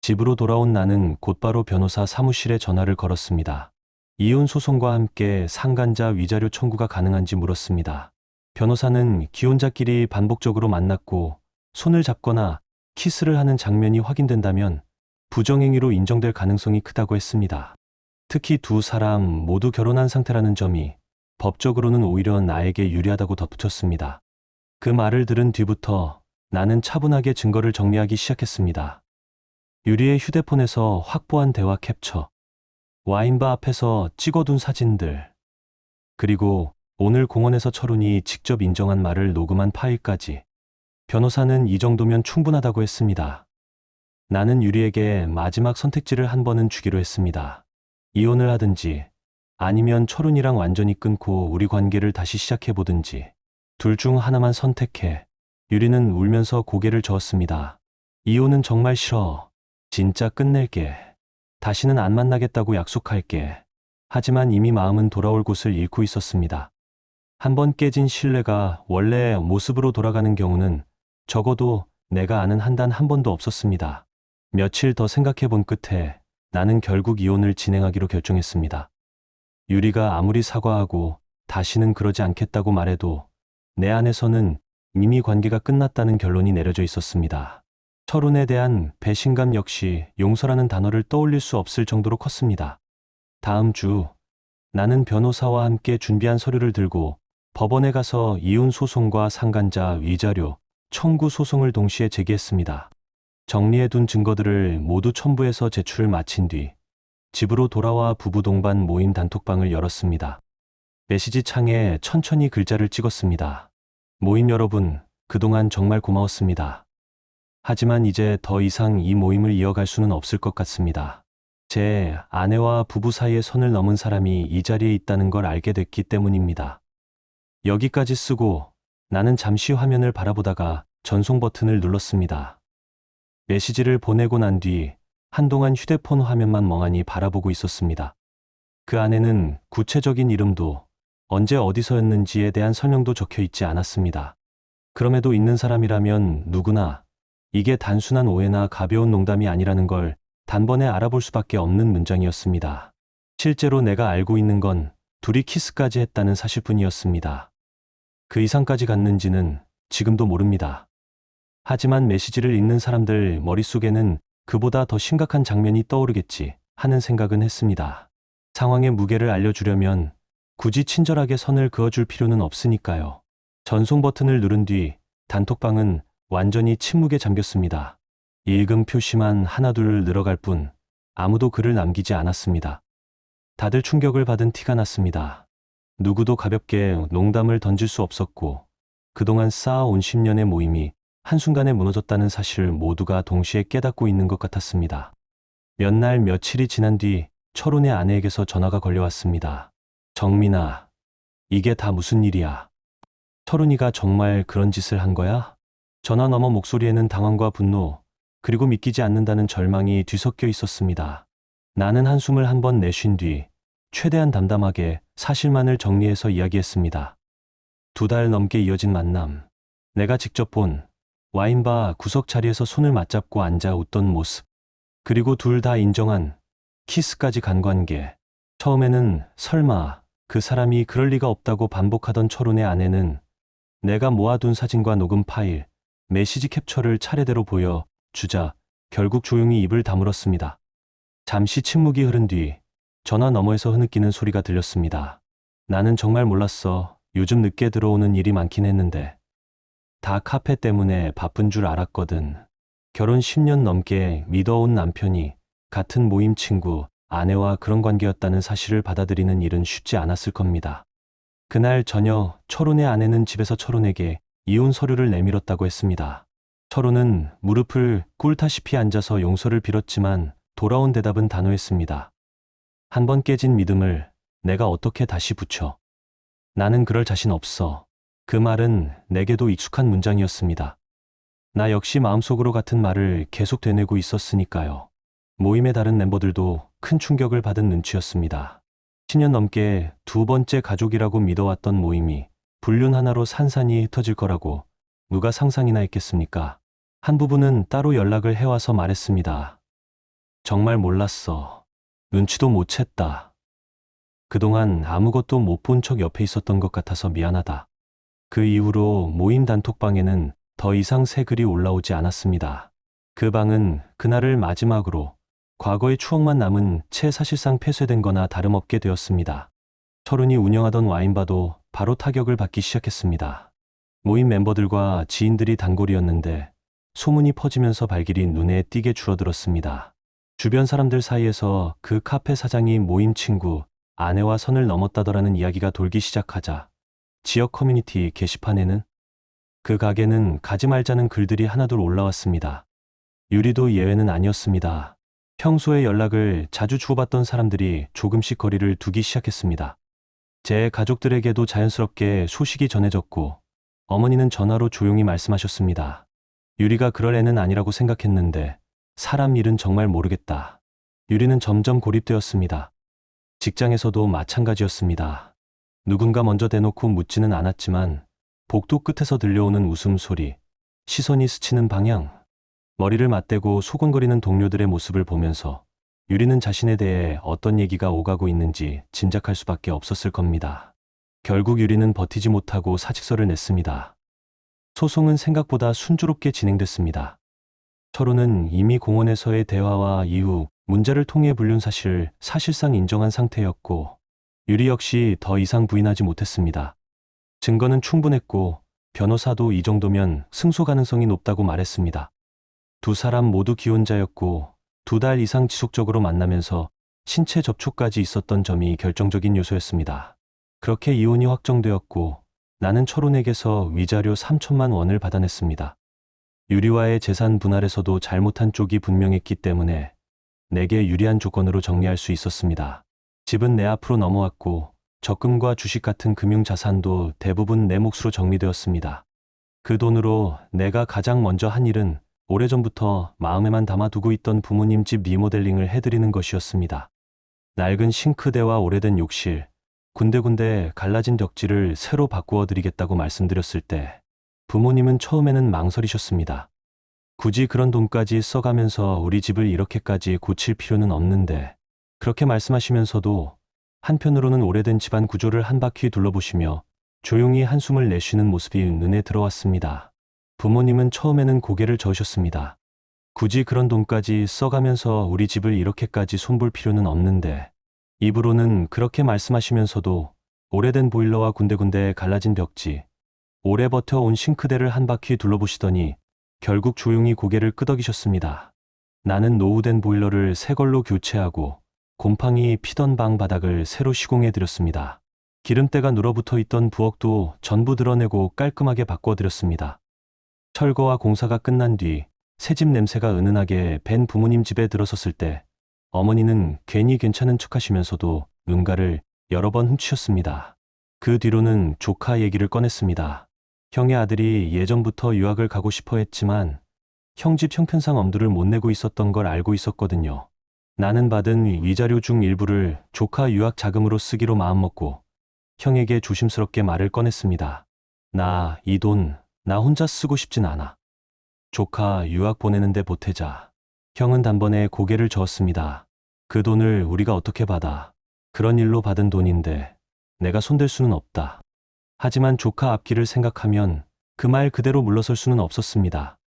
집으로 돌아온 나는 곧바로 변호사 사무실에 전화를 걸었습니다. 이혼 소송과 함께 상간자 위자료 청구가 가능한지 물었습니다. 변호사는 기혼자끼리 반복적으로 만났고 손을 잡거나 키스를 하는 장면이 확인된다면 부정행위로 인정될 가능성이 크다고 했습니다. 특히 두 사람 모두 결혼한 상태라는 점이 법적으로는 오히려 나에게 유리하다고 덧붙였습니다. 그 말을 들은 뒤부터 나는 차분하게 증거를 정리하기 시작했습니다. 유리의 휴대폰에서 확보한 대화 캡처, 와인바 앞에서 찍어둔 사진들, 그리고 오늘 공원에서 철훈이 직접 인정한 말을 녹음한 파일까지. 변호사는 이 정도면 충분하다고 했습니다. 나는 유리에게 마지막 선택지를 한 번은 주기로 했습니다. 이혼을 하든지 아니면 철훈이랑 완전히 끊고 우리 관계를 다시 시작해보든지 둘 중 하나만 선택해. 유리는 울면서 고개를 저었습니다. 이혼은 정말 싫어. 진짜 끝낼게. 다시는 안 만나겠다고 약속할게. 하지만 이미 마음은 돌아올 곳을 잃고 있었습니다. 한 번 깨진 신뢰가 원래의 모습으로 돌아가는 경우는 적어도 내가 아는 한 단 한 번도 없었습니다. 며칠 더 생각해 본 끝에 나는 결국 이혼을 진행하기로 결정했습니다. 유리가 아무리 사과하고 다시는 그러지 않겠다고 말해도 내 안에서는 이미 관계가 끝났다는 결론이 내려져 있었습니다. 철훈에 대한 배신감 역시 용서라는 단어를 떠올릴 수 없을 정도로 컸습니다. 다음 주 나는 변호사와 함께 준비한 서류를 들고 법원에 가서 이혼 소송과 상간자 위자료 청구 소송을 동시에 제기했습니다. 정리해둔 증거들을 모두 첨부해서 제출을 마친 뒤 집으로 돌아와 부부 동반 모임 단톡방을 열었습니다. 메시지 창에 천천히 글자를 찍었습니다. 모임 여러분, 그동안 정말 고마웠습니다. 하지만 이제 더 이상 이 모임을 이어갈 수는 없을 것 같습니다. 제 아내와 부부 사이의 선을 넘은 사람이 이 자리에 있다는 걸 알게 됐기 때문입니다. 여기까지 쓰고 나는 잠시 화면을 바라보다가 전송 버튼을 눌렀습니다. 메시지를 보내고 난 뒤 한동안 휴대폰 화면만 멍하니 바라보고 있었습니다. 그 안에는 구체적인 이름도 언제 어디서였는지에 대한 설명도 적혀 있지 않았습니다. 그럼에도 있는 사람이라면 누구나 이게 단순한 오해나 가벼운 농담이 아니라는 걸 단번에 알아볼 수밖에 없는 문장이었습니다. 실제로 내가 알고 있는 건 둘이 키스까지 했다는 사실뿐이었습니다. 그 이상까지 갔는지는 지금도 모릅니다. 하지만 메시지를 읽는 사람들 머릿속에는 그보다 더 심각한 장면이 떠오르겠지 하는 생각은 했습니다. 상황의 무게를 알려주려면 굳이 친절하게 선을 그어줄 필요는 없으니까요. 전송 버튼을 누른 뒤 단톡방은 완전히 침묵에 잠겼습니다. 읽음 표시만 하나둘 늘어갈 뿐 아무도 글을 남기지 않았습니다. 다들 충격을 받은 티가 났습니다. 누구도 가볍게 농담을 던질 수 없었고 그동안 쌓아온 10년의 모임이 한순간에 무너졌다는 사실을 모두가 동시에 깨닫고 있는 것 같았습니다. 몇 날 며칠이 지난 뒤 철훈의 아내에게서 전화가 걸려왔습니다. 정민아, 이게 다 무슨 일이야? 철훈이가 정말 그런 짓을 한 거야? 전화 너머 목소리에는 당황과 분노, 그리고 믿기지 않는다는 절망이 뒤섞여 있었습니다. 나는 한숨을 한 번 내쉰 뒤 최대한 담담하게 사실만을 정리해서 이야기했습니다. 2달 넘게 이어진 만남, 내가 직접 본 와인바 구석 자리에서 손을 맞잡고 앉아 웃던 모습, 그리고 둘 다 인정한 키스까지 간 관계. 처음에는 설마 그 사람이 그럴 리가 없다고 반복하던 철훈의 아내는 내가 모아둔 사진과 녹음 파일, 메시지 캡처를 차례대로 보여 주자 결국 조용히 입을 다물었습니다. 잠시 침묵이 흐른 뒤 전화 너머에서 흐느끼는 소리가 들렸습니다. 나는 정말 몰랐어. 요즘 늦게 들어오는 일이 많긴 했는데. 다 카페 때문에 바쁜 줄 알았거든. 결혼 10년 넘게 믿어온 남편이 같은 모임 친구, 아내와 그런 관계였다는 사실을 받아들이는 일은 쉽지 않았을 겁니다. 그날 저녁 철훈의 아내는 집에서 철훈에게 이혼 서류를 내밀었다고 했습니다. 철훈은 무릎을 꿇다시피 앉아서 용서를 빌었지만 돌아온 대답은 단호했습니다. 한 번 깨진 믿음을 내가 어떻게 다시 붙여? 나는 그럴 자신 없어. 그 말은 내게도 익숙한 문장이었습니다. 나 역시 마음속으로 같은 말을 계속 되뇌고 있었으니까요. 모임의 다른 멤버들도 큰 충격을 받은 눈치였습니다. 10년 넘게 2번째 가족이라고 믿어왔던 모임이 불륜 하나로 산산이 흩어질 거라고 누가 상상이나 했겠습니까? 한 부분은 따로 연락을 해와서 말했습니다. 정말 몰랐어. 눈치도 못 챘다. 그동안 아무것도 못 본 척 옆에 있었던 것 같아서 미안하다. 그 이후로 모임 단톡방에는 더 이상 새 글이 올라오지 않았습니다. 그 방은 그날을 마지막으로 과거의 추억만 남은 채 사실상 폐쇄된 거나 다름없게 되었습니다. 철훈이 운영하던 와인바도 바로 타격을 받기 시작했습니다. 모임 멤버들과 지인들이 단골이었는데 소문이 퍼지면서 발길이 눈에 띄게 줄어들었습니다. 주변 사람들 사이에서 그 카페 사장이 모임 친구, 아내와 선을 넘었다더라는 이야기가 돌기 시작하자 지역 커뮤니티 게시판에는 그 가게는 가지 말자는 글들이 하나둘 올라왔습니다. 유리도 예외는 아니었습니다. 평소에 연락을 자주 주고받던 사람들이 조금씩 거리를 두기 시작했습니다. 제 가족들에게도 자연스럽게 소식이 전해졌고 어머니는 전화로 조용히 말씀하셨습니다. 유리가 그럴 애는 아니라고 생각했는데 사람 일은 정말 모르겠다. 유리는 점점 고립되었습니다. 직장에서도 마찬가지였습니다. 누군가 먼저 대놓고 묻지는 않았지만 복도 끝에서 들려오는 웃음소리, 시선이 스치는 방향, 머리를 맞대고 소곤거리는 동료들의 모습을 보면서 유리는 자신에 대해 어떤 얘기가 오가고 있는지 짐작할 수밖에 없었을 겁니다. 결국 유리는 버티지 못하고 사직서를 냈습니다. 소송은 생각보다 순조롭게 진행됐습니다. 철훈은 이미 공원에서의 대화와 이후 문자를 통해 불륜 사실을 사실상 인정한 상태였고 유리 역시 더 이상 부인하지 못했습니다. 증거는 충분했고 변호사도 이 정도면 승소 가능성이 높다고 말했습니다. 두 사람 모두 기혼자였고 2달 이상 지속적으로 만나면서 신체 접촉까지 있었던 점이 결정적인 요소였습니다. 그렇게 이혼이 확정되었고 나는 철훈에게서 위자료 3천만 원을 받아냈습니다. 유리와의 재산 분할에서도 잘못한 쪽이 분명했기 때문에 내게 유리한 조건으로 정리할 수 있었습니다. 집은 내 앞으로 넘어왔고 적금과 주식 같은 금융자산도 대부분 내 몫으로 정리되었습니다. 그 돈으로 내가 가장 먼저 한 일은 오래전부터 마음에만 담아두고 있던 부모님 집 리모델링을 해드리는 것이었습니다. 낡은 싱크대와 오래된 욕실, 군데군데 갈라진 벽지를 새로 바꾸어 드리겠다고 말씀드렸을 때 부모님은 처음에는 망설이셨습니다. 굳이 그런 돈까지 써가면서 우리 집을 이렇게까지 고칠 필요는 없는데, 그렇게 말씀하시면서도 한편으로는 오래된 집안 구조를 한 바퀴 둘러보시며 조용히 한숨을 내쉬는 모습이 눈에 들어왔습니다. 부모님은 처음에는 고개를 저으셨습니다. 굳이 그런 돈까지 써가면서 우리 집을 이렇게까지 손볼 필요는 없는데, 입으로는 그렇게 말씀하시면서도 오래된 보일러와 군데군데 갈라진 벽지, 오래 버텨온 싱크대를 한 바퀴 둘러보시더니 결국 조용히 고개를 끄덕이셨습니다. 나는 노후된 보일러를 새 걸로 교체하고 곰팡이 피던 방 바닥을 새로 시공해 드렸습니다. 기름때가 눌어붙어 있던 부엌도 전부 드러내고 깔끔하게 바꿔드렸습니다. 철거와 공사가 끝난 뒤 새집 냄새가 은은하게 밴 부모님 집에 들어섰을 때 어머니는 괜히 괜찮은 척하시면서도 눈가를 여러 번 훔치셨습니다. 그 뒤로는 조카 얘기를 꺼냈습니다. 형의 아들이 예전부터 유학을 가고 싶어 했지만 형집 형편상 엄두를 못 내고 있었던 걸 알고 있었거든요. 나는 받은 위자료 중 일부를 조카 유학 자금으로 쓰기로 마음먹고 형에게 조심스럽게 말을 꺼냈습니다. 이 돈 나 혼자 쓰고 싶진 않아. 조카 유학 보내는데 보태자. 형은 단번에 고개를 저었습니다. 그 돈을 우리가 어떻게 받아. 그런 일로 받은 돈인데 내가 손댈 수는 없다. 하지만 조카 앞길을 생각하면 그 말 그대로 물러설 수는 없었습니다.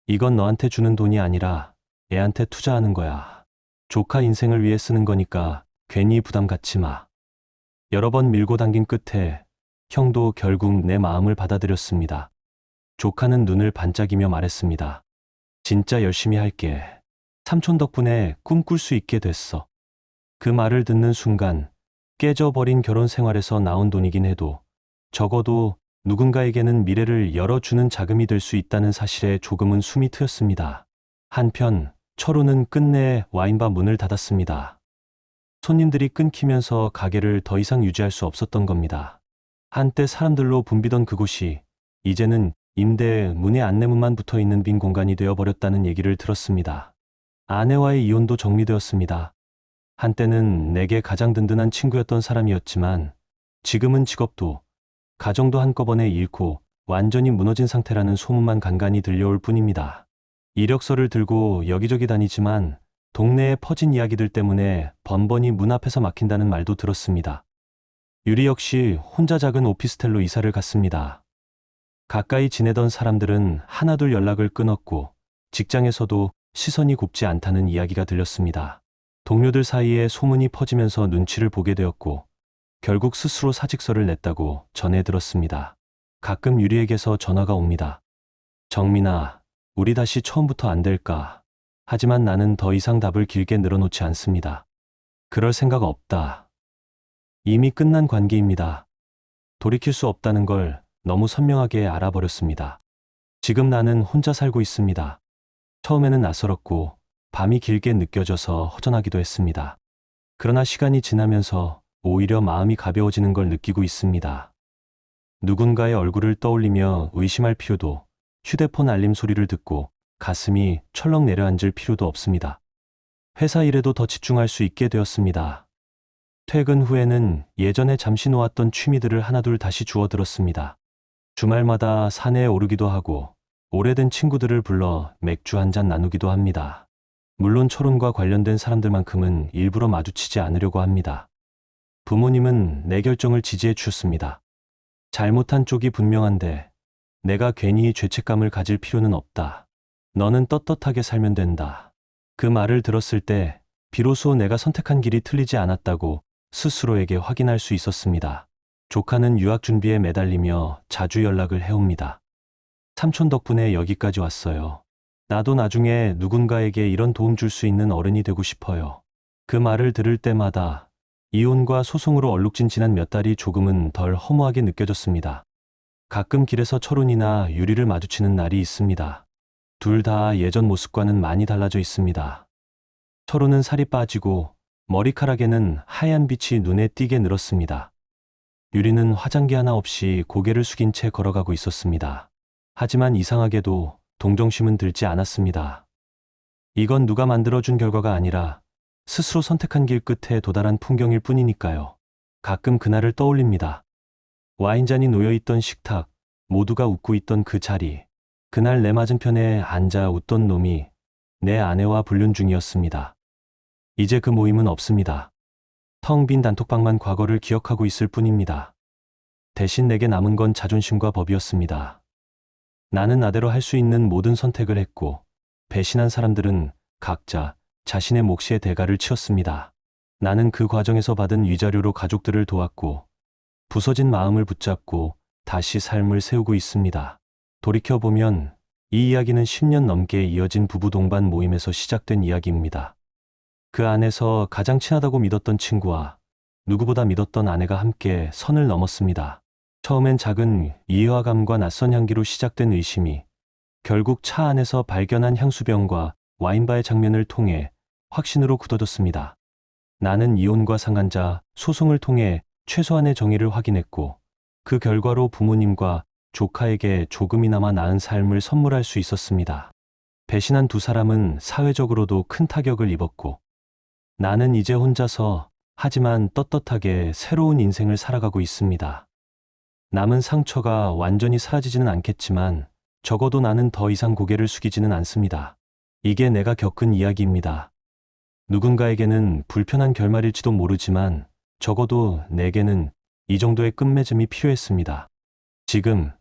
이건 너한테 주는 돈이 아니라 애한테 투자하는 거야. 조카 인생을 위해 쓰는 거니까 괜히 부담 갖지 마. 여러 번 밀고 당긴 끝에 형도 결국 내 마음을 받아들였습니다. 조카는 눈을 반짝이며 말했습니다. 진짜 열심히 할게. 삼촌 덕분에 꿈꿀 수 있게 됐어. 그 말을 듣는 순간 깨져버린 결혼 생활에서 나온 돈이긴 해도 적어도 누군가에게는 미래를 열어주는 자금이 될 수 있다는 사실에 조금은 숨이 트였습니다. 한편 철호는 끝내 와인바 문을 닫았습니다. 손님들이 끊기면서 가게를 더 이상 유지할 수 없었던 겁니다. 한때 사람들로 붐비던 그곳이 이제는 임대 문의 안내문만 붙어있는 빈 공간이 되어버렸다는 얘기를 들었습니다. 아내와의 이혼도 정리되었습니다. 한때는 내게 가장 든든한 친구였던 사람이었지만 지금은 직업도 가정도 한꺼번에 잃고 완전히 무너진 상태라는 소문만 간간히 들려올 뿐입니다. 이력서를 들고 여기저기 다니지만 동네에 퍼진 이야기들 때문에 번번이 문 앞에서 막힌다는 말도 들었습니다. 유리 역시 혼자 작은 오피스텔로 이사를 갔습니다. 가까이 지내던 사람들은 하나둘 연락을 끊었고 직장에서도 시선이 곱지 않다는 이야기가 들렸습니다. 동료들 사이에 소문이 퍼지면서 눈치를 보게 되었고 결국 스스로 사직서를 냈다고 전해 들었습니다. 가끔 유리에게서 전화가 옵니다. 정민아, 우리 다시 처음부터 안 될까? 하지만 나는 더 이상 답을 길게 늘어놓지 않습니다. 그럴 생각 없다. 이미 끝난 관계입니다. 돌이킬 수 없다는 걸 너무 선명하게 알아버렸습니다. 지금 나는 혼자 살고 있습니다. 처음에는 낯설었고 밤이 길게 느껴져서 허전하기도 했습니다. 그러나 시간이 지나면서 오히려 마음이 가벼워지는 걸 느끼고 있습니다. 누군가의 얼굴을 떠올리며 의심할 필요도, 휴대폰 알림 소리를 듣고 가슴이 철렁 내려앉을 필요도 없습니다. 회사 일에도 더 집중할 수 있게 되었습니다. 퇴근 후에는 예전에 잠시 놓았던 취미들을 하나둘 다시 주워들었습니다. 주말마다 산에 오르기도 하고 오래된 친구들을 불러 맥주 한잔 나누기도 합니다. 물론 철혼과 관련된 사람들만큼은 일부러 마주치지 않으려고 합니다. 부모님은 내 결정을 지지해 주셨습니다. 잘못한 쪽이 분명한데 내가 괜히 죄책감을 가질 필요는 없다. 너는 떳떳하게 살면 된다. 그 말을 들었을 때 비로소 내가 선택한 길이 틀리지 않았다고 스스로에게 확인할 수 있었습니다. 조카는 유학 준비에 매달리며 자주 연락을 해옵니다. 삼촌 덕분에 여기까지 왔어요. 나도 나중에 누군가에게 이런 도움 줄 수 있는 어른이 되고 싶어요. 그 말을 들을 때마다 이혼과 소송으로 얼룩진 지난 몇 달이 조금은 덜 허무하게 느껴졌습니다. 가끔 길에서 철훈이나 유리를 마주치는 날이 있습니다. 둘 다 예전 모습과는 많이 달라져 있습니다. 철훈은 살이 빠지고 머리카락에는 하얀 빛이 눈에 띄게 늘었습니다. 유리는 화장기 하나 없이 고개를 숙인 채 걸어가고 있었습니다. 하지만 이상하게도 동정심은 들지 않았습니다. 이건 누가 만들어준 결과가 아니라 스스로 선택한 길 끝에 도달한 풍경일 뿐이니까요. 가끔 그날을 떠올립니다. 와인잔이 놓여있던 식탁, 모두가 웃고 있던 그 자리, 그날 내 맞은편에 앉아 웃던 놈이 내 아내와 불륜 중이었습니다. 이제 그 모임은 없습니다. 텅 빈 단톡방만 과거를 기억하고 있을 뿐입니다. 대신 내게 남은 건 자존심과 법이었습니다. 나는 나대로 할 수 있는 모든 선택을 했고, 배신한 사람들은 각자 자신의 몫의 대가를 치렀습니다. 나는 그 과정에서 받은 위자료로 가족들을 도왔고, 부서진 마음을 붙잡고 다시 삶을 세우고 있습니다. 돌이켜보면 이 이야기는 10년 넘게 이어진 부부 동반 모임에서 시작된 이야기입니다. 그 안에서 가장 친하다고 믿었던 친구와 누구보다 믿었던 아내가 함께 선을 넘었습니다. 처음엔 작은 이해화감과 낯선 향기로 시작된 의심이 결국 차 안에서 발견한 향수병과 와인바의 장면을 통해 확신으로 굳어졌습니다. 나는 이혼과 상환자 소송을 통해 최소한의 정의를 확인했고, 그 결과로 부모님과 조카에게 조금이나마 나은 삶을 선물할 수 있었습니다. 배신한 두 사람은 사회적으로도 큰 타격을 입었고, 나는 이제 혼자서 하지만 떳떳하게 새로운 인생을 살아가고 있습니다. 남은 상처가 완전히 사라지지는 않겠지만 적어도 나는 더 이상 고개를 숙이지는 않습니다. 이게 내가 겪은 이야기입니다. 누군가에게는 불편한 결말일지도 모르지만 적어도 내게는 이 정도의 끝맺음이 필요했습니다. 지금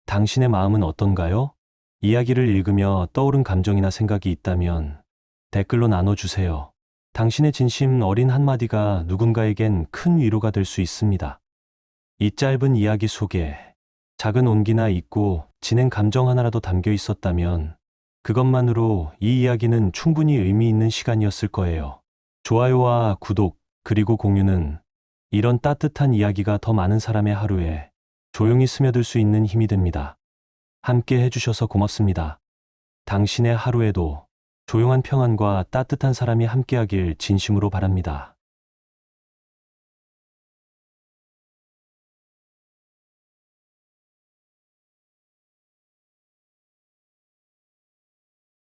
당신의 마음은 어떤가요? 이야기를 읽으며 떠오른 감정이나 생각이 있다면 댓글로 나눠주세요. 당신의 진심 어린 한마디가 누군가에겐 큰 위로가 될 수 있습니다. 이 짧은 이야기 속에 작은 온기나 잊고 지낸 감정 하나라도 담겨 있었다면 그것만으로 이 이야기는 충분히 의미 있는 시간이었을 거예요. 좋아요와 구독, 그리고 공유는 이런 따뜻한 이야기가 더 많은 사람의 하루에 조용히 스며들 수 있는 힘이 됩니다. 함께 해주셔서 고맙습니다. 당신의 하루에도 조용한 평안과 따뜻한 사람이 함께하길 진심으로 바랍니다.